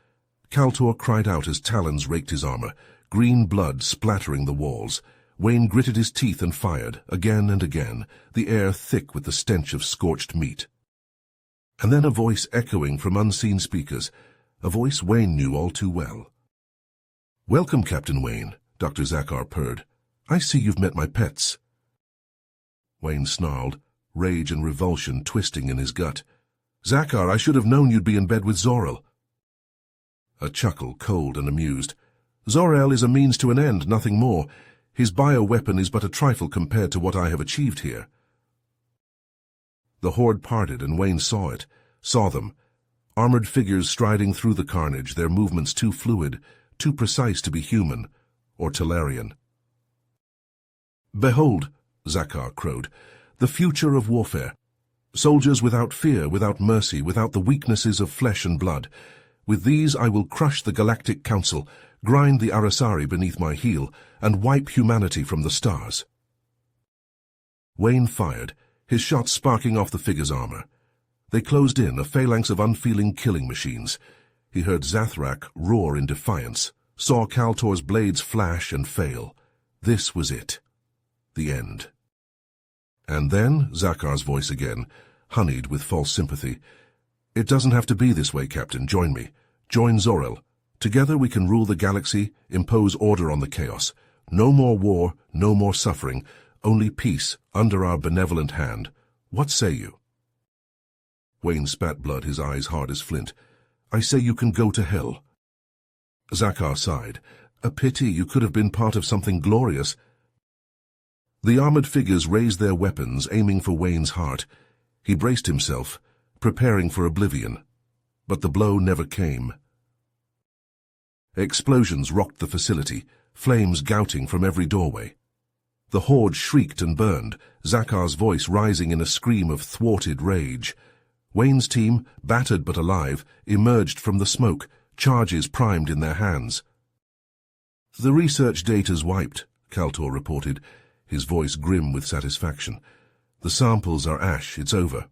Kaltor cried out as talons raked his armor, green blood splattering the walls. Wayne gritted his teeth and fired, again and again, the air thick with the stench of scorched meat. And then a voice echoing from unseen speakers, a voice Wayne knew all too well. "Welcome, Captain Wayne," Dr. Zakar purred. "I see you've met my pets." Wayne snarled, rage and revulsion twisting in his gut. "Zakar, I should have known you'd be in bed with Zor-El." A chuckle, cold and amused. "Zor-El is a means to an end, nothing more. His bioweapon is but a trifle compared to what I have achieved here." The horde parted, and Wayne saw it, saw them. Armored figures striding through the carnage, their movements too fluid, too precise to be human, or Talarian. "Behold," Zakar crowed, "the future of warfare. Soldiers without fear, without mercy, without the weaknesses of flesh and blood. With these I will crush the Galactic Council, grind the Arasari beneath my heel, and wipe humanity from the stars." Wayne fired, his shots sparking off the figure's armor. They closed in, a phalanx of unfeeling killing machines. He heard Zathrak roar in defiance, saw Kaltor's blades flash and fail. This was it. The end. And then, Zakar's voice again, honeyed with false sympathy. "It doesn't have to be this way, Captain. Join me. Join Zor-El. Together we can rule the galaxy, impose order on the chaos. No more war, no more suffering, only peace under our benevolent hand. What say you?" Wayne spat blood, his eyes hard as flint. "I say you can go to hell." Zakar sighed. "A pity, you could have been part of something glorious." The armored figures raised their weapons, aiming for Wayne's heart. He braced himself, preparing for oblivion. But the blow never came. Explosions rocked the facility, flames gouting from every doorway. The horde shrieked and burned, Zakar's voice rising in a scream of thwarted rage. Wayne's team, battered but alive, emerged from the smoke, charges primed in their hands. "The research data's wiped," Kaltor reported, his voice grim with satisfaction. "The samples are ash, it's over."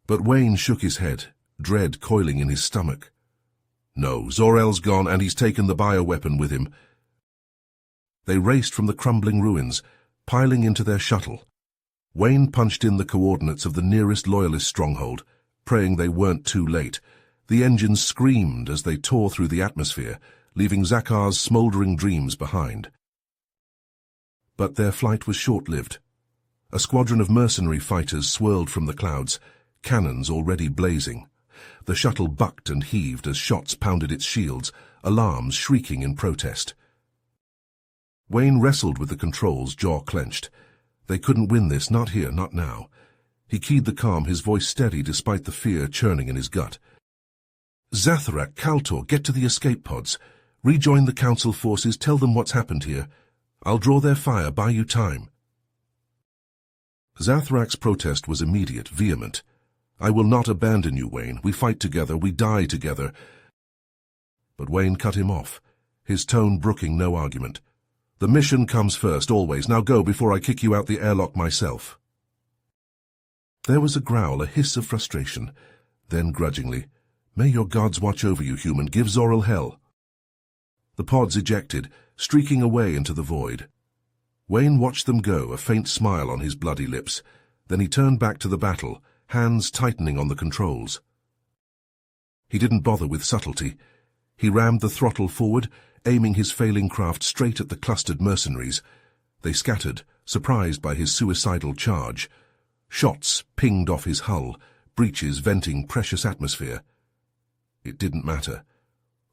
But Wayne shook his head, dread coiling in his stomach. "No, Zor-El's gone, and he's taken the bioweapon with him." They raced from the crumbling ruins, piling into their shuttle. Wayne punched in the coordinates of the nearest loyalist stronghold, praying they weren't too late. The engines screamed as they tore through the atmosphere, leaving Zakar's smouldering dreams behind. But their flight was short-lived. A squadron of mercenary fighters swirled from the clouds, cannons already blazing. The shuttle bucked and heaved as shots pounded its shields, alarms shrieking in protest. Wayne wrestled with the controls, jaw clenched. They couldn't win this, not here, not now. He keyed the calm, his voice steady despite the fear churning in his gut. "Zathrak, Kaltor, get to the escape pods. Rejoin the Council forces, tell them what's happened here. I'll draw their fire, buy you time." Zathrak's protest was immediate, vehement. "I will not abandon you, Wayne. We fight together, we die together." But Wayne cut him off, his tone brooking no argument. "The mission comes first, always. Now go before I kick you out the airlock myself." There was a growl, a hiss of frustration. Then, grudgingly, "May your gods watch over you, human. Give Zor-El hell." The pods ejected, streaking away into the void. Wayne watched them go, a faint smile on his bloody lips. Then he turned back to the battle, hands tightening on the controls. He didn't bother with subtlety. He rammed the throttle forward, aiming his failing craft straight at the clustered mercenaries. They scattered, surprised by his suicidal charge. Shots pinged off his hull, breaches venting precious atmosphere. It didn't matter.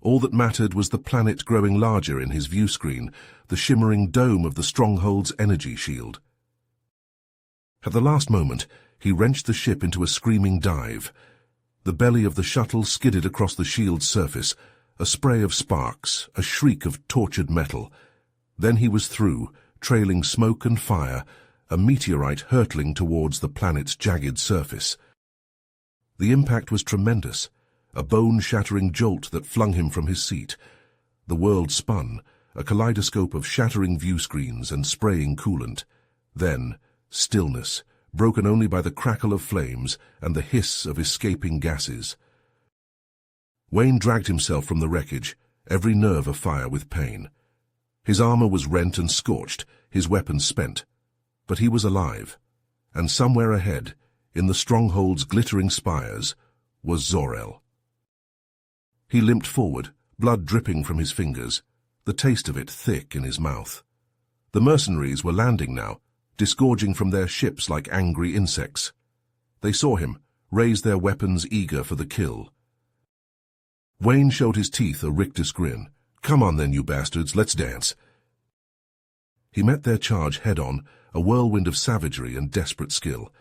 All that mattered was the planet growing larger in his view screen, the shimmering dome of the stronghold's energy shield. At the last moment, he wrenched the ship into a screaming dive. The belly of the shuttle skidded across the shield's surface, a spray of sparks, a shriek of tortured metal. Then he was through, trailing smoke and fire, a meteorite hurtling towards the planet's jagged surface. The impact was tremendous, a bone-shattering jolt that flung him from his seat. The world spun, a kaleidoscope of shattering view screens and spraying coolant. Then, stillness, broken only by the crackle of flames and the hiss of escaping gases. Wayne dragged himself from the wreckage, every nerve afire with pain. His armor was rent and scorched, his weapons spent. But he was alive, and somewhere ahead, in the stronghold's glittering spires, was Zor-El. He limped forward, blood dripping from his fingers, the taste of it thick in his mouth. The mercenaries were landing now, disgorging from their ships like angry insects. They saw him, raised their weapons eager for the kill. Wayne showed his teeth a rictus grin. "Come on then, you bastards, let's dance." He met their charge head-on, a whirlwind of savagery and desperate skill.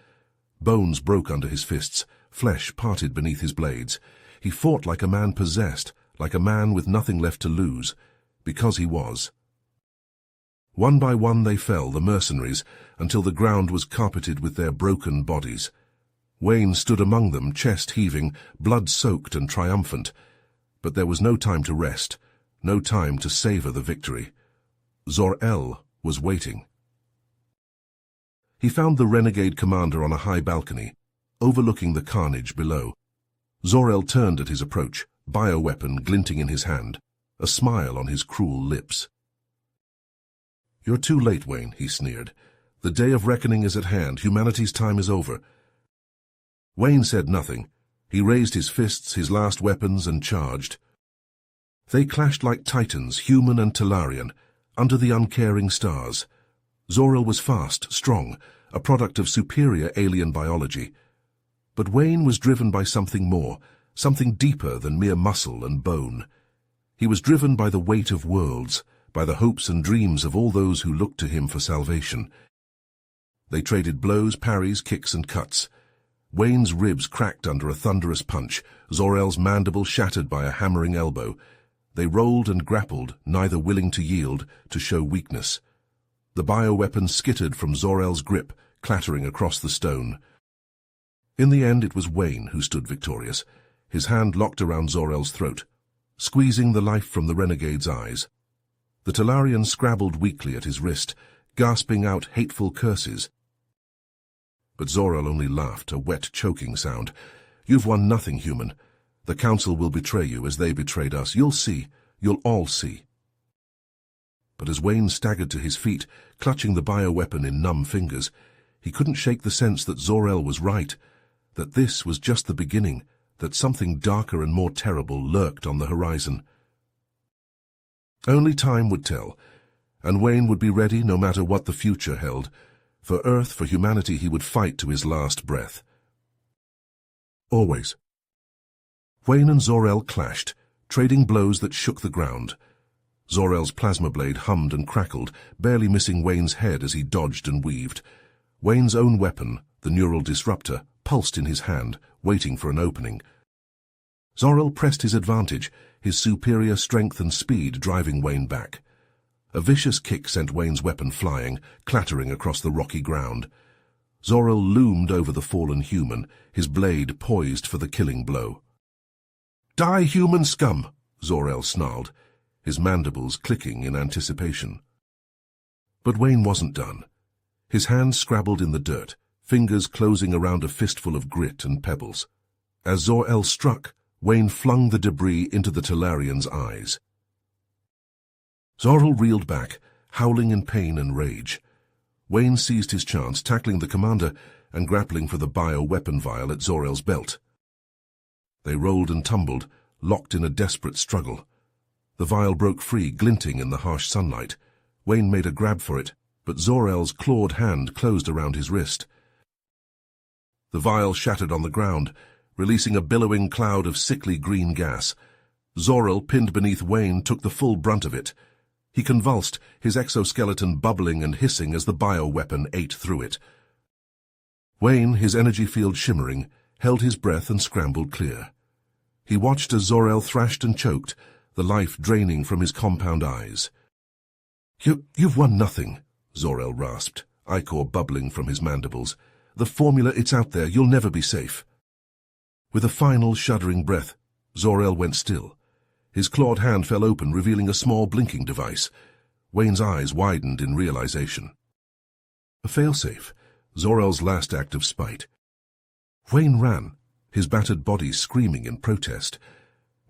Bones broke under his fists, flesh parted beneath his blades. He fought like a man possessed, like a man with nothing left to lose, because he was. One by one they fell, the mercenaries, until the ground was carpeted with their broken bodies. Wayne stood among them, chest heaving, blood-soaked and triumphant. But there was no time to rest, no time to savor the victory. Zor-El was waiting. He found the renegade commander on a high balcony, overlooking the carnage below. Zor-El turned at his approach, bioweapon glinting in his hand, a smile on his cruel lips. "You're too late, Wayne," he sneered. "The day of reckoning is at hand. Humanity's time is over." Wayne said nothing. He raised his fists, his last weapons, and charged. They clashed like titans, human and Talarian, under the uncaring stars. Zor-El was fast, strong, a product of superior alien biology. But Wayne was driven by something more, something deeper than mere muscle and bone. He was driven by the weight of worlds, by the hopes and dreams of all those who looked to him for salvation. They traded blows, parries, kicks, and cuts. Wayne's ribs cracked under a thunderous punch, Zor-El's mandible shattered by a hammering elbow. They rolled and grappled, neither willing to yield, to show weakness. The bioweapon skittered from Zor-El's grip, clattering across the stone. In the end, it was Wayne who stood victorious, his hand locked around Zor-El's throat, squeezing the life from the renegade's eyes. The Talarian scrabbled weakly at his wrist, gasping out hateful curses. But Zor-El only laughed, a wet, choking sound. "You've won nothing, human. The Council will betray you as they betrayed us. You'll see. You'll all see." But as Wayne staggered to his feet, clutching the bioweapon in numb fingers, he couldn't shake the sense that Zor-El was right, that this was just the beginning, that something darker and more terrible lurked on the horizon. Only time would tell, and Wayne would be ready no matter what the future held. For Earth, for humanity, he would fight to his last breath. Always. Wayne and Zor-El clashed, trading blows that shook the ground. Zor-El's plasma blade hummed and crackled, barely missing Wayne's head as he dodged and weaved. Wayne's own weapon, the neural disruptor, pulsed in his hand, waiting for an opening. Zor-El pressed his advantage, his superior strength and speed driving Wayne back. A vicious kick sent Wayne's weapon flying, clattering across the rocky ground. Zor-El loomed over the fallen human, his blade poised for the killing blow. "Die, human scum!" Zor-El snarled, his mandibles clicking in anticipation. But Wayne wasn't done. His hands scrabbled in the dirt, fingers closing around a fistful of grit and pebbles. As Zor-El struck, Wayne flung the debris into the Talarian's eyes. Zor-El reeled back, howling in pain and rage. Wayne seized his chance, tackling the commander and grappling for the bioweapon vial at Zor-El's belt. They rolled and tumbled, locked in a desperate struggle. The vial broke free, glinting in the harsh sunlight. Wayne made a grab for it, but Zor-El's clawed hand closed around his wrist. The vial shattered on the ground, releasing a billowing cloud of sickly green gas. Zor-El, pinned beneath Wayne, took the full brunt of it. He convulsed, his exoskeleton bubbling and hissing as the bioweapon ate through it. Wayne, his energy field shimmering, held his breath and scrambled clear. He watched as Zor-El thrashed and choked, the life draining from his compound eyes. You've won nothing," Zor-El rasped, ichor bubbling from his mandibles. "The formula, it's out there. You'll never be safe." With a final shuddering breath, Zor-El went still. His clawed hand fell open, revealing a small blinking device. Wayne's eyes widened in realization. A failsafe, Zor-El's last act of spite. Wayne ran, his battered body screaming in protest.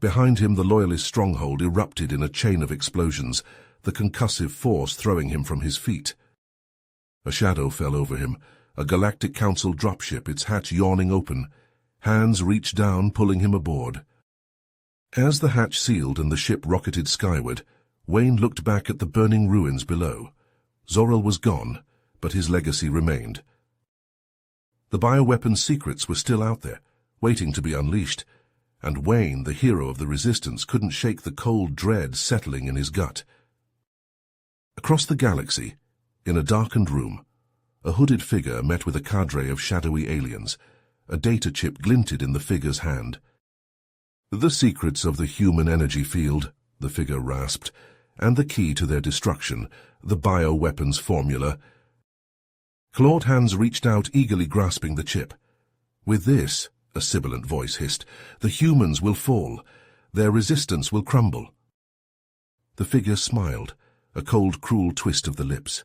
Behind him, the Loyalist stronghold erupted in a chain of explosions, the concussive force throwing him from his feet. A shadow fell over him, a Galactic Council dropship, its hatch yawning open. Hands reached down, pulling him aboard. As the hatch sealed and the ship rocketed skyward, Wayne looked back at the burning ruins below. Zor-El was gone, but his legacy remained. The bioweapon's secrets were still out there, waiting to be unleashed, and Wayne, the hero of the Resistance, couldn't shake the cold dread settling in his gut. Across the galaxy, in a darkened room, a hooded figure met with a cadre of shadowy aliens. A data chip glinted in the figure's hand. "The secrets of the human energy field," the figure rasped, "and the key to their destruction, the bioweapons formula." Clawed hands reached out, eagerly grasping the chip. "With this," a sibilant voice hissed, "the humans will fall. Their resistance will crumble." The figure smiled, a cold, cruel twist of the lips.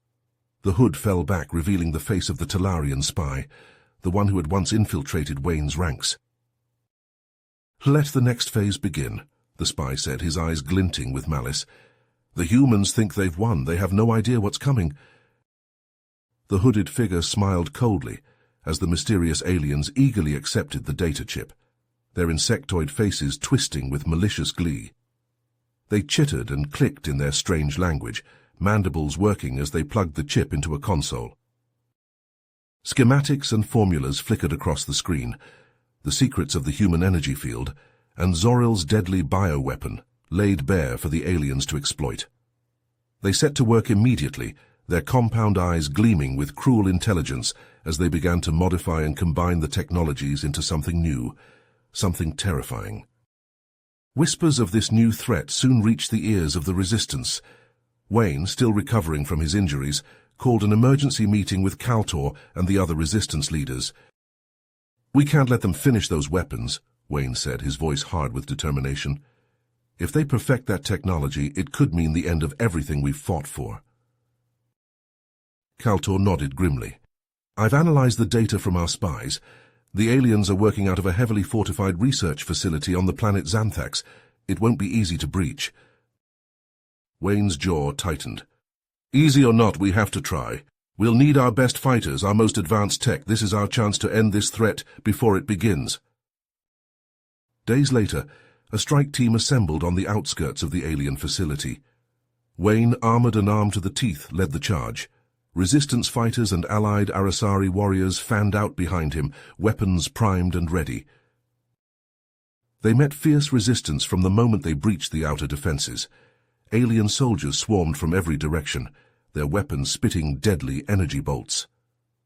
The hood fell back, revealing the face of the Talarian spy, the one who had once infiltrated Wayne's ranks. "Let the next phase begin," the spy said, his eyes glinting with malice. "The humans think they've won. They have no idea what's coming." The hooded figure smiled coldly as the mysterious aliens eagerly accepted the data chip, their insectoid faces twisting with malicious glee. They chittered and clicked in their strange language, mandibles working as they plugged the chip into a console. Schematics and formulas flickered across the screen, the secrets of the human energy field, and Zoril's deadly bioweapon laid bare for the aliens to exploit. They set to work immediately, their compound eyes gleaming with cruel intelligence as they began to modify and combine the technologies into something new, something terrifying. Whispers of this new threat soon reached the ears of the Resistance. Wayne, still recovering from his injuries, called an emergency meeting with Kaltor and the other Resistance leaders. "We can't let them finish those weapons," Wayne said, his voice hard with determination. "If they perfect that technology, it could mean the end of everything we've fought for." Kaltor nodded grimly. "I've analyzed the data from our spies. The aliens are working out of a heavily fortified research facility on the planet Xanthax. It won't be easy to breach." Wayne's jaw tightened. "Easy or not, we have to try. We'll need our best fighters, our most advanced tech. This is our chance to end this threat before it begins." Days later, a strike team assembled on the outskirts of the alien facility. Wayne, armored and armed to the teeth, led the charge. Resistance fighters and allied Arasari warriors fanned out behind him, weapons primed and ready. They met fierce resistance from the moment they breached the outer defenses. Alien soldiers swarmed from every direction, their weapons spitting deadly energy bolts.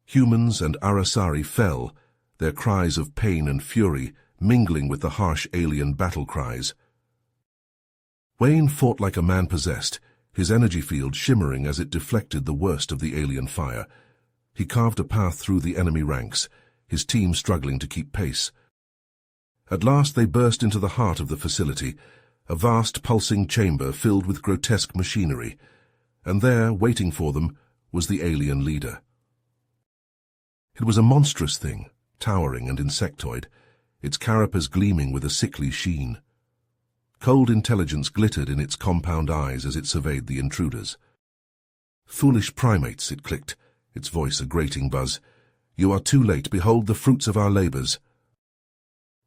Humans and Arasari fell, their cries of pain and fury mingling with the harsh alien battle cries. Wayne fought like a man possessed, his energy field shimmering as it deflected the worst of the alien fire. He carved a path through the enemy ranks, his team struggling to keep pace. At last they burst into the heart of the facility, a vast pulsing chamber filled with grotesque machinery, and there, waiting for them, was the alien leader. It was a monstrous thing, towering and insectoid, its carapace gleaming with a sickly sheen. Cold intelligence glittered in its compound eyes as it surveyed the intruders. "Foolish primates," it clicked, its voice a grating buzz. "You are too late. Behold the fruits of our labors."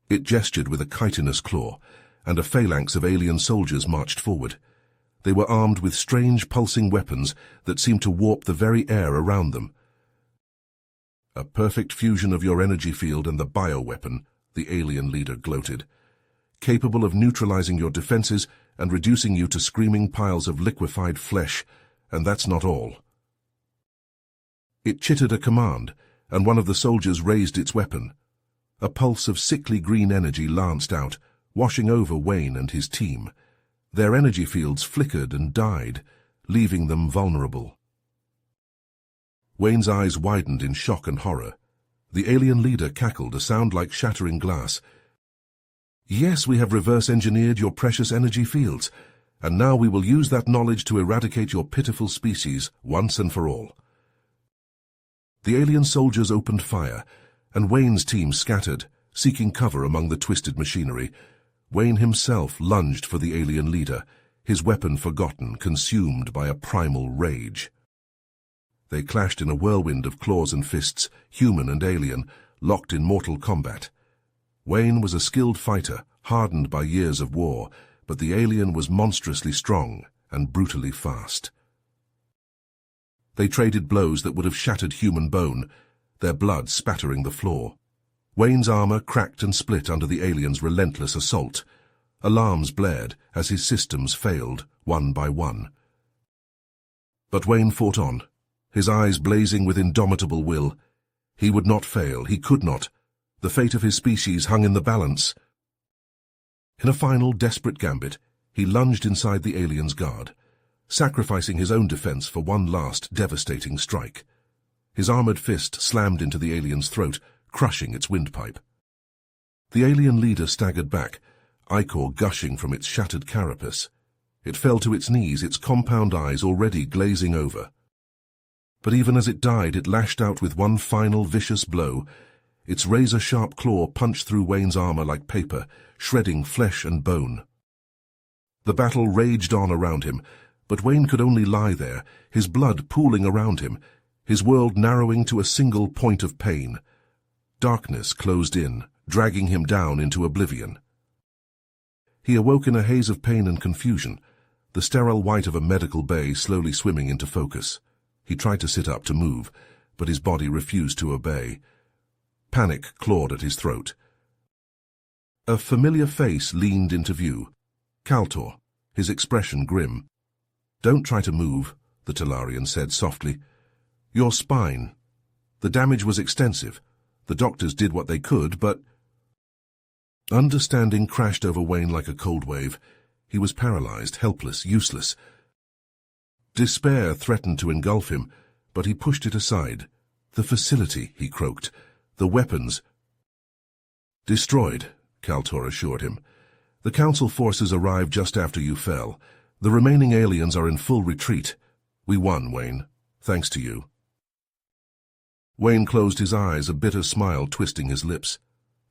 It gestured with a chitinous claw, and a phalanx of alien soldiers marched forward. They were armed with strange pulsing weapons that seemed to warp the very air around them. "A perfect fusion of your energy field and the bioweapon," the alien leader gloated. "Capable of neutralizing your defenses and reducing you to screaming piles of liquefied flesh, and that's not all." It chittered a command, and one of the soldiers raised its weapon. A pulse of sickly green energy lanced out, washing over Wayne and his team. Their energy fields flickered and died, leaving them vulnerable. Wayne's eyes widened in shock and horror. The alien leader cackled, a sound like shattering glass. "Yes, we have reverse-engineered your precious energy fields, and now we will use that knowledge to eradicate your pitiful species once and for all." The alien soldiers opened fire, and Wayne's team scattered, seeking cover among the twisted machinery. Wayne himself lunged for the alien leader, his weapon forgotten, consumed by a primal rage. They clashed in a whirlwind of claws and fists, human and alien, locked in mortal combat. Wayne was a skilled fighter, hardened by years of war, but the alien was monstrously strong and brutally fast. They traded blows that would have shattered human bone, their blood spattering the floor. Wayne's armor cracked and split under the alien's relentless assault. Alarms blared as his systems failed, one by one. But Wayne fought on, his eyes blazing with indomitable will. He would not fail, he could not. The fate of his species hung in the balance. In a final, desperate gambit, he lunged inside the alien's guard, sacrificing his own defense for one last devastating strike. His armored fist slammed into the alien's throat, crushing its windpipe. The alien leader staggered back, ichor gushing from its shattered carapace. It fell to its knees, its compound eyes already glazing over. But even as it died, it lashed out with one final vicious blow. Its razor-sharp claw punched through Wayne's armor like paper, shredding flesh and bone. The battle raged on around him, but Wayne could only lie there, his blood pooling around him, his world narrowing to a single point of pain. Darkness closed in, dragging him down into oblivion. He awoke in a haze of pain and confusion, the sterile white of a medical bay slowly swimming into focus. He tried to sit up to move, but his body refused to obey. Panic clawed at his throat. A familiar face leaned into view. Kaltor, his expression grim. "Don't try to move," the Talarian said softly. "Your spine. The damage was extensive. The doctors did what they could, but—" Understanding crashed over Wayne like a cold wave. He was paralyzed, helpless, useless. Despair threatened to engulf him, but he pushed it aside. "The facility," he croaked. "The weapons—" "Destroyed," Kaltor assured him. "The Council forces arrived just after you fell. The remaining aliens are in full retreat. We won, Wayne. Thanks to you." Wayne closed his eyes, a bitter smile twisting his lips.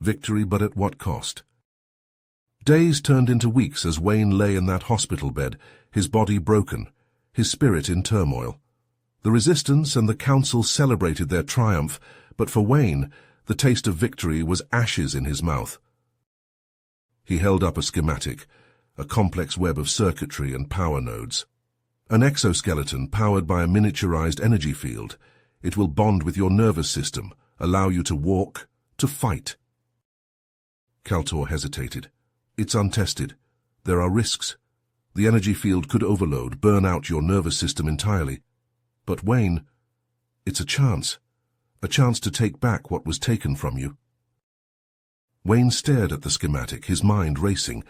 Victory, but at what cost? Days turned into weeks as Wayne lay in that hospital bed, his body broken, his spirit in turmoil. The Resistance and the Council celebrated their triumph, but for Wayne, the taste of victory was ashes in his mouth. He held up a schematic, a complex web of circuitry and power nodes. An exoskeleton powered by a miniaturized energy field. It will bond with your nervous system, allow you to walk, to fight. Kaltor hesitated. "It's untested. There are risks. The energy field could overload, burn out your nervous system entirely. But Wayne, it's a chance to take back what was taken from you." Wayne stared at the schematic, his mind racing.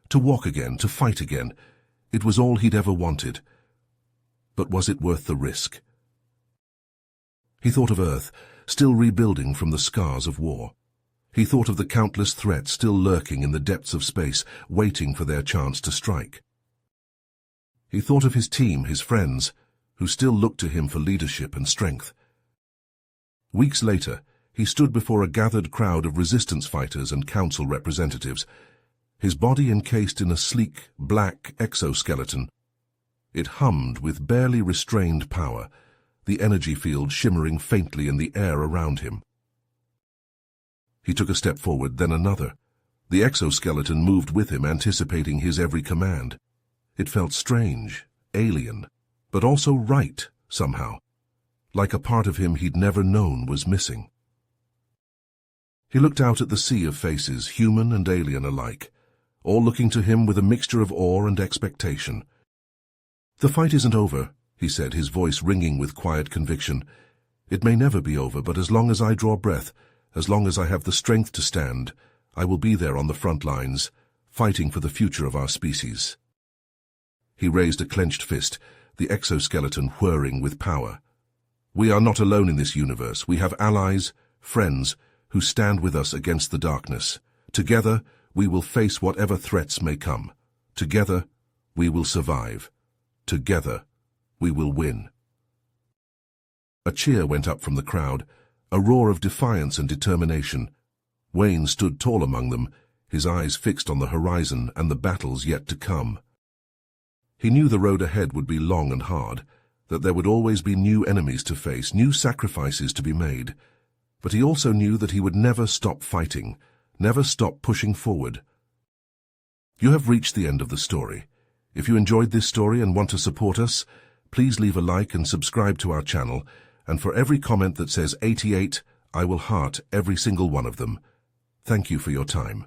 To walk again, to fight again. It was all he'd ever wanted. But was it worth the risk? He thought of Earth, still rebuilding from the scars of war. He thought of the countless threats still lurking in the depths of space, waiting for their chance to strike. He thought of his team, his friends, who still looked to him for leadership and strength. Weeks later, he stood before a gathered crowd of resistance fighters and council representatives, his body encased in a sleek, black exoskeleton. It hummed with barely restrained power, the energy field shimmering faintly in the air around him. He took a step forward, then another. The exoskeleton moved with him, anticipating his every command. It felt strange, alien, but also right, somehow, like a part of him he'd never known was missing. He looked out at the sea of faces, human and alien alike, all looking to him with a mixture of awe and expectation. "The fight isn't over," he said, his voice ringing with quiet conviction. "It may never be over, but as long as I draw breath, as long as I have the strength to stand, I will be there on the front lines, fighting for the future of our species." He raised a clenched fist, the exoskeleton whirring with power. "We are not alone in this universe. We have allies, friends, who stand with us against the darkness. Together, we will face whatever threats may come. Together, we will survive. Together, we will win." A cheer went up from the crowd, a roar of defiance and determination. Wayne stood tall among them, his eyes fixed on the horizon and the battles yet to come. He knew the road ahead would be long and hard, that there would always be new enemies to face, new sacrifices to be made. But he also knew that he would never stop fighting, never stop pushing forward. You have reached the end of the story. If you enjoyed this story and want to support us, please leave a like and subscribe to our channel, and for every comment that says 88, I will heart every single one of them. Thank you for your time.